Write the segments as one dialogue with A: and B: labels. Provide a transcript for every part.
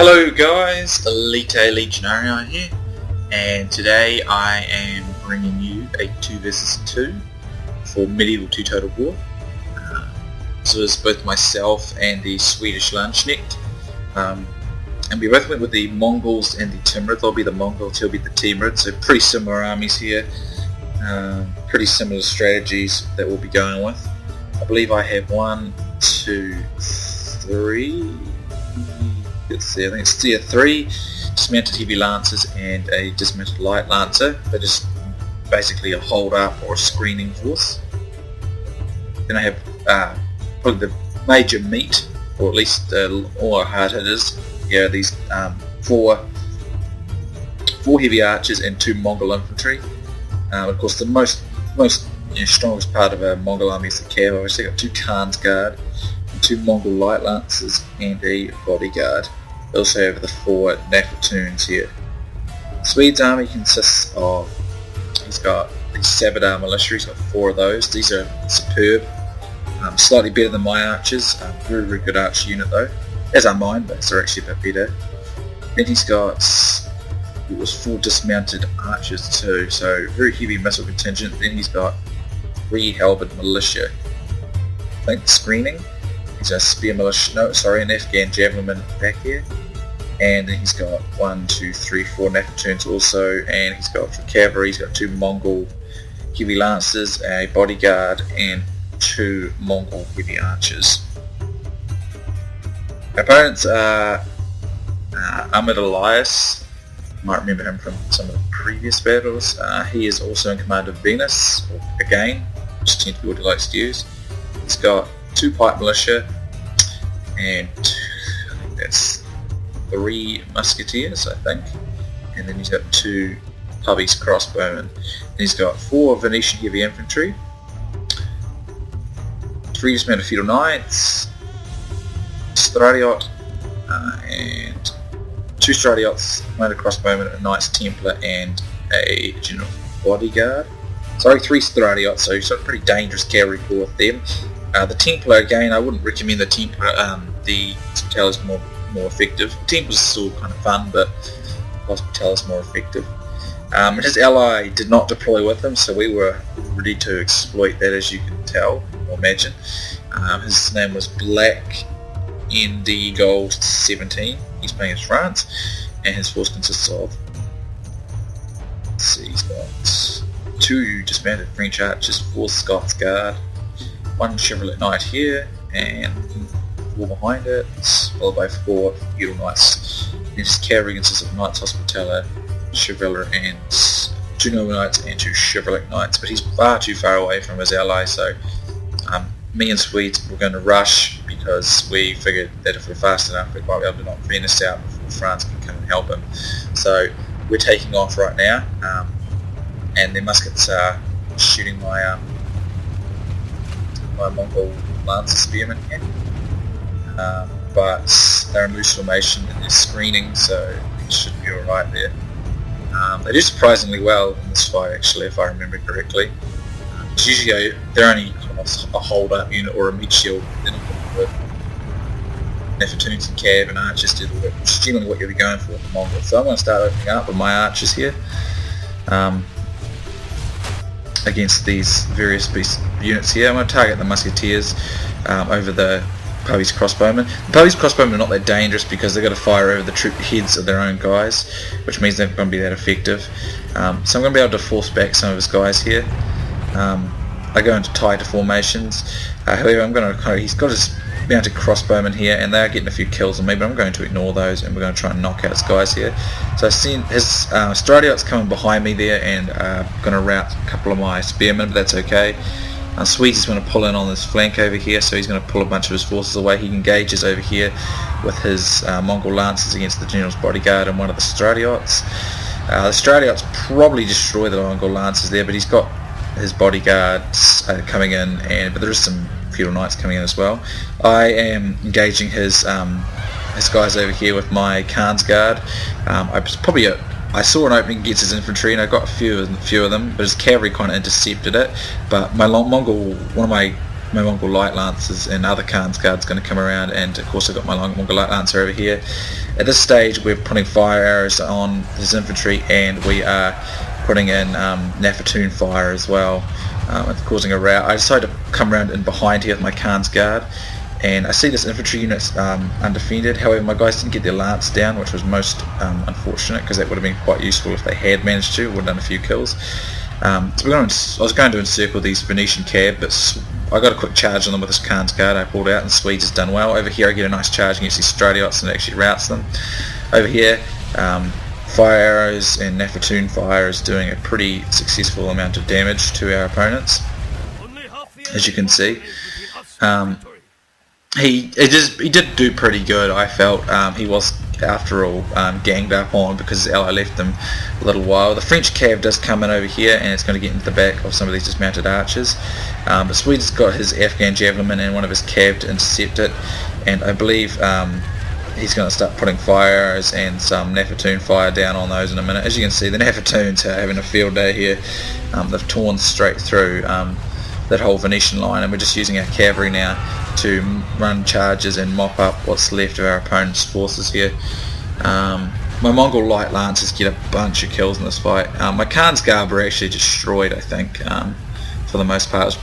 A: Hello guys, Elita Legionarii here, and today I am bringing you a 2 vs 2 for Medieval 2 Total War. This was both myself and the SwedishLandSknekt, and we both went with the Mongols and the Timurids. I'll be the Mongols, he'll be the Timurids, so pretty similar armies here, pretty similar strategies that we'll be going with. I believe I have 1, 2, 3... let's see, I think it's 3 dismounted heavy lancers and a dismounted light lancer. They're just basically a hold up or a screening force. Then I have probably the major meat, or at least all our hard hitters. Yeah, these 4 heavy archers and 2 Mongol infantry. Of course, the most strongest part of a Mongol army is the cav. Obviously, got 2 Khan's Guard, 2 Mongol light lancers, and a bodyguard. They also have the 4 platoons here. Swede's army consists of, he's got the Sabadar militia, he's got 4 of those. These are superb, slightly better than my archers, very good archer unit though, as are mine, but they're actually a bit better. Then he's got 4 dismounted archers too, so very heavy missile contingent. Then he's got 3 halberd militia. I think screening. He's a spear militia, an Afghan javelin back here, and then he's got 1, 2, 3, 4 platoons also, and he's got for cavalry, he's got 2 Mongol heavy lancers, a bodyguard, and 2 Mongol heavy archers. Our opponents are Ahmed Elias. You might remember him from some of the previous battles. He is also in command of Venice, again, which tends to be what he likes to use. He's got 2 pipe militia and I think that's 3 musketeers, I think, and then he's got 2 Pubby's crossbowmen. And he's got 4 Venetian heavy infantry, 3 dismounted feudal knights, Stradiot, and 2 Stradiots, mounted crossbowmen, a Knights Templar, and a general bodyguard. Sorry, 3 Stradiots, so he's got a pretty dangerous cavalry corps with them. The Templar, again, I wouldn't recommend the Templar. The Hospital is more effective. The Templar's still kind of fun, but Hospital is more effective. His ally did not deploy with him, so we were ready to exploit that, as you can tell or imagine. His name was Black ND Gold 17. He's playing as France, and his force consists of, let's see, he's got 2 dismounted French archers, 4 Scots Guard, 1 Chevrolet Knight here, and 4 behind it, followed by 4 feudal knights. His cavalry consists of Knights Hospitaller, Chevrolet, and 2 noble knights and 2 Chevrolet knights. But he's far too far away from his ally, so me and Swedes were going to rush because we figured that if we're fast enough, we might be able to knock Venice out before France can come and help him. So we're taking off right now, and their muskets are shooting my Mongol Lancer Spearmen here, but they're in loose formation and they're screening, so it should be alright there. They do surprisingly well in this fight, actually, if I remember correctly. It's usually they're only a hold-up unit or a meat shield. They're not going to platoons and cav and archers do the work, which is generally what you'll be going for with the Mongols. So I'm going to start opening up with my archers here. Against these various beast units here. I'm going to target the musketeers over the Pubby's crossbowmen. The Pubby's crossbowmen are not that dangerous because they've got to fire over the troop heads of their own guys, which means they're not going to be that effective. So I'm going to be able to force back some of his guys here. I go into tighter formations. However, he's got his mounted crossbowmen here, and they are getting a few kills on me, but I'm going to ignore those, and we're going to try and knock out his guys here. So I've seen his Stradiot's coming behind me there, and going to rout a couple of my spearmen, but that's okay. Swedes is going to pull in on this flank over here, so he's going to pull a bunch of his forces away. He engages over here with his Mongol lancers against the general's bodyguard and one of the Stradiots. The Stradiots probably destroy the Mongol lancers there, but he's got his bodyguards coming in, but there is some feudal knights coming in as well. I am engaging his guys over here with my Khan's Guard. I saw an opening against his infantry and I got a few of them, but his cavalry kind of intercepted it. But my one of my my Mongol Light Lancers and other Khan's Guards going to come around, and of course I've got my Mongol Light Lancer over here. At this stage we're putting fire arrows on his infantry, and we are putting in Nafatoon fire as well. It's causing a rout. I decided to come around in behind here with my Khan's Guard, and I see this infantry unit's undefended. However, my guys didn't get their lance down, which was most unfortunate, because that would have been quite useful if they had managed to. Would have done a few kills. So I was going to encircle these Venetian cav, but I got a quick charge on them with this Khan's Guard I pulled out, and Swedes has done well. Over here I get a nice charge against these Stradiots, and it actually routs them. Over here, fire arrows and Nafatoon fire is doing a pretty successful amount of damage to our opponents, as you can see. He did do pretty good, I felt. He was, after all, ganged up on because his ally left him a little while. The French cav does come in over here, and it's going to get into the back of some of these dismounted archers. But Sweden's got his Afghan javelin and one of his cav to intercept it, and I believe he's going to start putting fire arrows and some Nafatoon fire down on those in a minute. As you can see, the Nafatoons are having a field day here. They've torn straight through that whole Venetian line, and we're just using our cavalry now to run charges and mop up what's left of our opponent's forces here. My Mongol Light Lancers get a bunch of kills in this fight. My Khan's Guard were actually destroyed, I think, for the most part. I was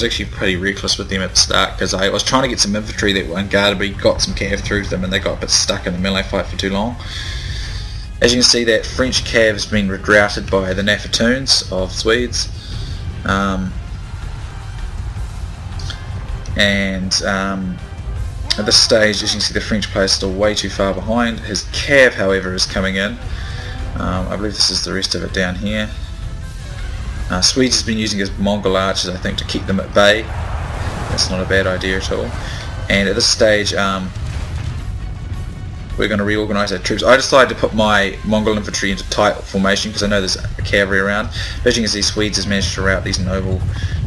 A: actually pretty reckless with them at the start, because I was trying to get some infantry that were unguarded, but got some cav through to them, and they got a bit stuck in the melee fight for too long. As you can see, that French cav has been routed by the Nafatoons of Swedes. At this stage, as you can see, the French player is still way too far behind. His cav, however, is coming in. I believe this is the rest of it down here. Swedes has been using his Mongol archers, I think, to keep them at bay. That's not a bad idea at all. And at this stage, we're going to reorganise our troops. I decided to put my Mongol infantry into tight formation because I know there's cavalry around. But as you can see, Swedes has managed to rout these noble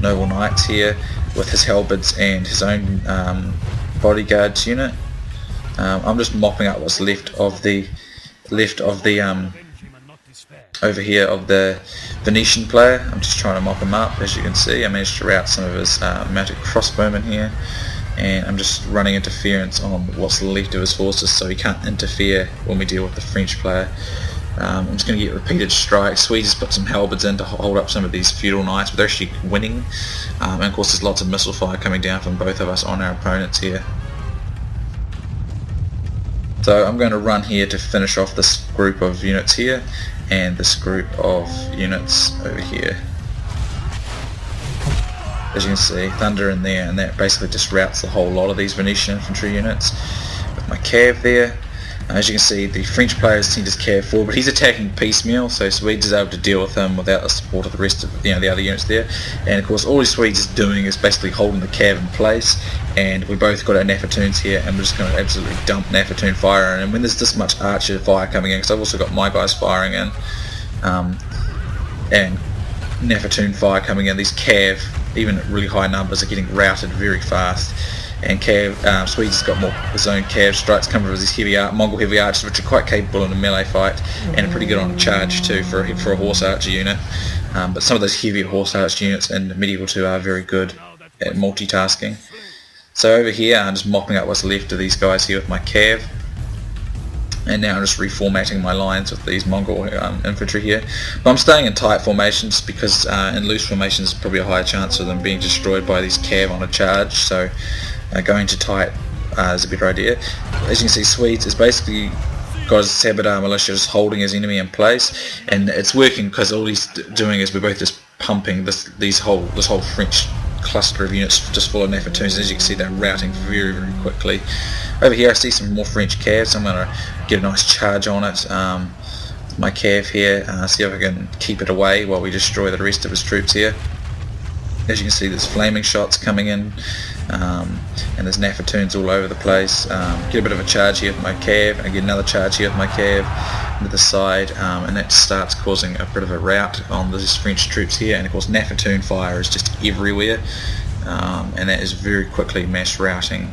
A: knights here with his halberds and his own bodyguards unit. I'm just mopping up what's left of the over here of the Venetian player. I'm just trying to mop him up. As you can see, I managed to rout some of his mounted crossbowmen here, and I'm just running interference on what's left of his forces so he can't interfere when we deal with the French player. I'm just going to get repeated strikes. Swedes has put some halberds in to hold up some of these feudal knights, but they're actually winning. And of course there's lots of missile fire coming down from both of us on our opponents here. So I'm going to run here to finish off this group of units here and this group of units over here. As you can see, thunder in there, and that basically just routs the whole lot of these Venetian infantry units. With my cav there, as you can see, the French player has sent his cav forward, but he's attacking piecemeal, so Swedes is able to deal with him without the support of the rest of the other units there. And of course, all Swedes is doing is basically holding the cav in place, and we both got our Nafatoons here, and we're just going to absolutely dump Nafatoon fire in. And when there's this much archer fire coming in, because I've also got my guys firing in, and Nafatoon fire coming in, these cav, even at really high numbers, are getting routed very fast. And Swedes has got more his own cav strikes coming from these Mongol heavy archers, which are quite capable in a melee fight and pretty good on a charge too for a horse archer unit. But some of those heavier horse archer units in Medieval 2 are very good at multitasking. So over here I'm just mopping up what's left of these guys here with my cav. And now I'm just reformatting my lines with these Mongol infantry here. But I'm staying in tight formations because in loose formations there's probably a higher chance of them being destroyed by these cav on a charge. So going to tight is a better idea. As you can see, Swedes is basically got his Sabadar militia just holding his enemy in place, and it's working because all he's doing is we're both just pumping this whole French cluster of units just full of Nafatoons. As you can see, they're routing very, very quickly. Over here I see some more French cav, so I'm going to get a nice charge on it. My cav here, see if I can keep it away while we destroy the rest of his troops here. As you can see, there's flaming shots coming in, and there's Nafatoons all over the place. Get a bit of a charge here with my cav, and I get another charge here with my cav to the side, and that starts causing a bit of a rout on these French troops here. And of course Nafatoon fire is just everywhere, and that is very quickly mass routing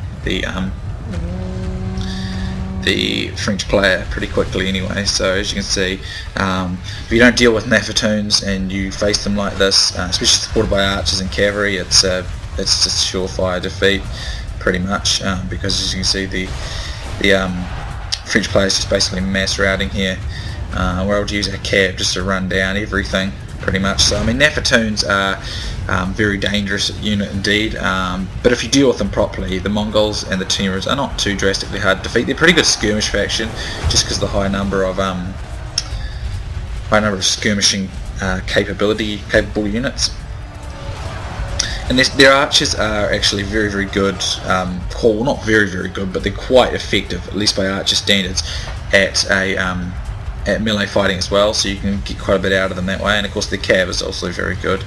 A: the French player pretty quickly anyway. So as you can see, if you don't deal with Nafatoons and you face them like this, especially supported by archers and cavalry, it's it's just surefire defeat pretty much, because as you can see the French players just basically mass routing here. We're able to use our cab just to run down everything pretty much. So I mean, Nafatoons are very dangerous unit indeed, but if you deal with them properly, the Mongols and the Timurids are not too drastically hard to defeat. They're a pretty good skirmish faction, just because of the high number of skirmishing capable units. And their archers are actually very good, well, not very good, but they're quite effective, at least by archer standards, at melee fighting as well, so you can get quite a bit out of them that way. And of course the cav is also very good.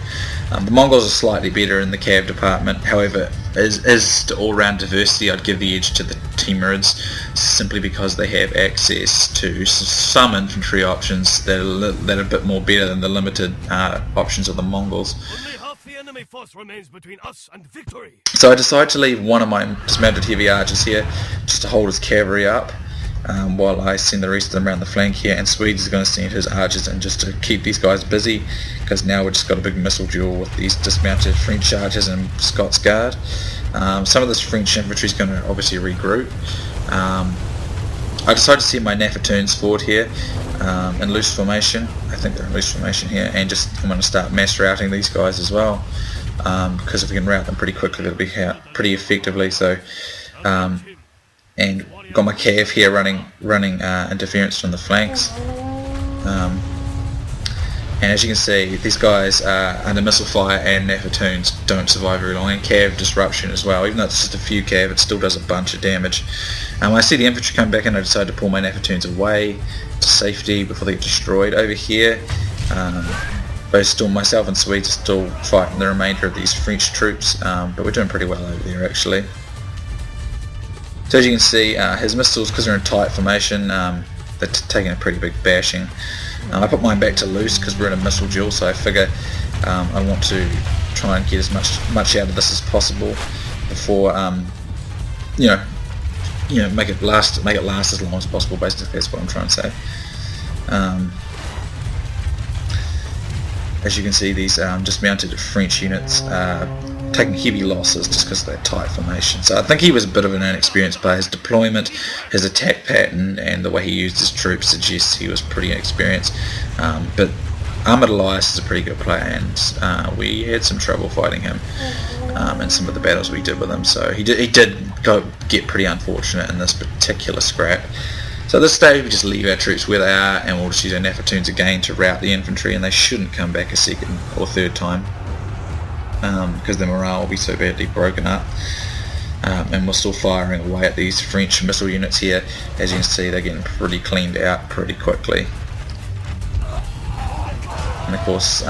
A: The Mongols are slightly better in the cav department, however, as to all-round diversity, I'd give the edge to the Timurids, simply because they have access to some infantry options that are a bit more better than the limited options of the Mongols.
B: Enemy force remains between us and victory.
A: So I decided to leave one of my dismounted heavy archers here just to hold his cavalry up, while I send the rest of them around the flank here, and Swedes is going to send his archers in just to keep these guys busy, because now we've just got a big missile duel with these dismounted French archers and Scots Guard. Some of this French infantry is going to obviously regroup. I decided to send my Nafatoons forward here in loose formation. I think they're in loose formation here, and I'm going to start mass routing these guys as well, because if we can route them pretty quickly, it'll be pretty effectively. So, and got my cav here running interference from the flanks. And as you can see, these guys are under missile fire, and Nafatoons don't survive very long, and cav disruption as well. Even though it's just a few cav, it still does a bunch of damage. When I see the infantry come back in, I decided to pull my Nafatoons away to safety before they get destroyed. Over here, myself and Swedes are still fighting the remainder of these French troops, but we're doing pretty well over there actually. So as you can see, his missiles, because they're in tight formation, they're taking a pretty big bashing. I put mine back to loose because we're in a missile duel, so I figure I want to try and get as much out of this as possible before make it last as long as possible. Basically, that's what I'm trying to say. As you can see, these dismounted French units taking heavy losses just because of that tight formation. So I think he was a bit of an inexperienced player. His deployment, his attack pattern, and the way he used his troops suggests he was pretty inexperienced. But Armoured Elias is a pretty good player, and we had some trouble fighting him in some of the battles we did with him. So he did get pretty unfortunate in this particular scrap. So at this stage we just leave our troops where they are, and we'll just use our Nafatoons again to rout the infantry, and they shouldn't come back a second or third time, because the morale will be so badly broken up. And we're still firing away at these French missile units here. As you can see, they're getting pretty cleaned out pretty quickly. And of course,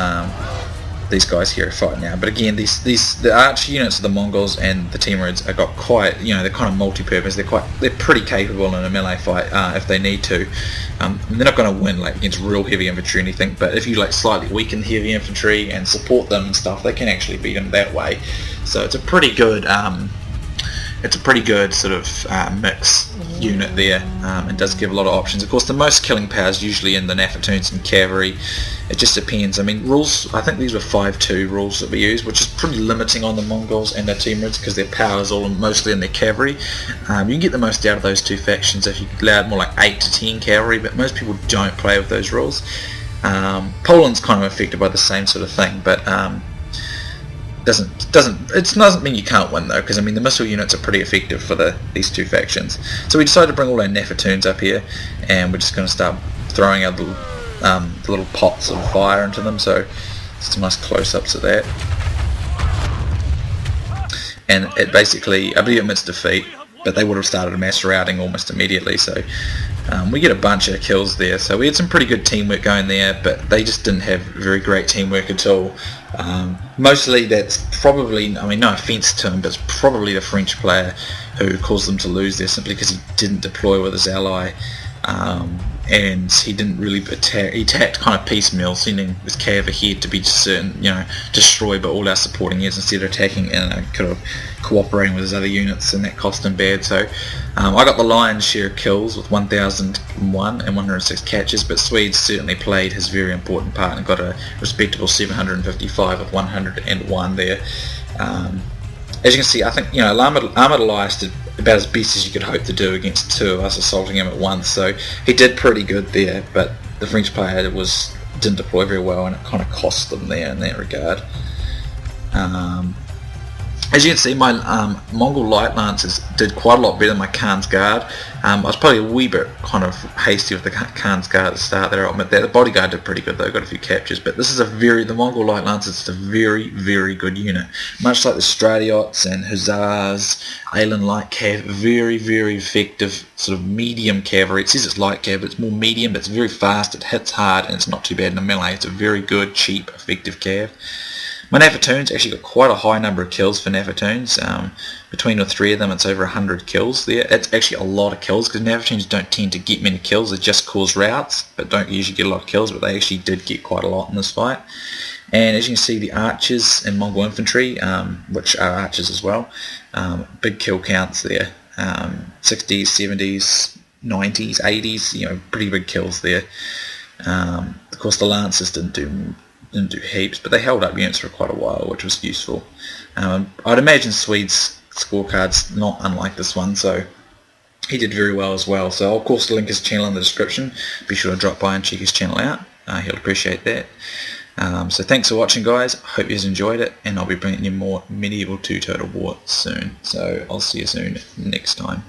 A: these guys here are fighting now. But again, the archer units of the Mongols and the Timurids have got quite, they're kind of multi-purpose. They're pretty capable in a melee fight if they need to. They're not going to win against real heavy infantry or anything, but if you slightly weaken the heavy infantry and support them and stuff, they can actually beat them that way. So it's a pretty good sort of mix unit there. It does give a lot of options. Of course, the most killing power is usually in the Nafatoons and cavalry. It just depends. I mean, rules, I think these were 5-2 rules that we used, which is pretty limiting on the Mongols and the Timurids because their power is all mostly in their cavalry. You can get the most out of those two factions if you allowed more like 8 to 10 cavalry, but most people don't play with those rules. Poland's kind of affected by the same sort of thing, but it doesn't mean you can't win though, because I mean the missile units are pretty effective for these two factions. So we decided to bring all our Nafatoons up here, and we're just going to start throwing out the little pots of fire into them. So just nice close-ups of that, and it basically, I believe, admits defeat, but they would have started a mass routing almost immediately. So we get a bunch of kills there. So we had some pretty good teamwork going there, but they just didn't have very great teamwork at all. Mostly that's probably, I mean, no offence to him, but it's probably the French player who caused them to lose there simply because he didn't deploy with his ally, and he didn't really attack. He attacked kind of piecemeal, sending his cav ahead to be certain, destroy by all our supporting units instead of attacking and kind of cooperating with his other units, and that cost him bad. So I got the lion's share of kills with 1001 and 106 catches, but Swedes certainly played his very important part and got a respectable 755 with 101 there. as you can see, I think, you know, Armoured Elias did about as best as you could hope to do against two of us assaulting him at once, so he did pretty good there, but the French player didn't deploy very well, and it kind of cost them there in that regard. As you can see, my Mongol Light Lancers did quite a lot better than my Khan's Guard. I was probably a wee bit kind of hasty with the Khan's Guard at the start there, I'll admit that. The Bodyguard did pretty good though, got a few captures, but this is the Mongol Light Lancers is a very, very good unit. Much like the Stratiots and Hussars, Alan Light Cav, very, very effective sort of medium cavalry. It says it's light cav, but it's more medium, but it's very fast, it hits hard, and it's not too bad in the melee. It's a very good, cheap, effective cav. My Nafatoons actually got quite a high number of kills for Nafatoons. Between the three of them, it's over 100 kills there. It's actually a lot of kills, because Nafatoons don't tend to get many kills. They just cause routes, but don't usually get a lot of kills, but they actually did get quite a lot in this fight. And as you can see, the archers and Mongol infantry, which are archers as well, big kill counts there. 60s, 70s, 90s, 80s, you know, pretty big kills there. Of course, the Lancers didn't do heaps, but they held up units for quite a while, which was useful. I'd imagine Swede's scorecard's not unlike this one, so he did very well as well. So I'll of course link his channel in the description. Be sure to drop by and check his channel out. He'll appreciate that. So thanks for watching, guys. Hope you enjoyed it, and I'll be bringing you more Medieval 2 Total War soon. So I'll see you soon next time.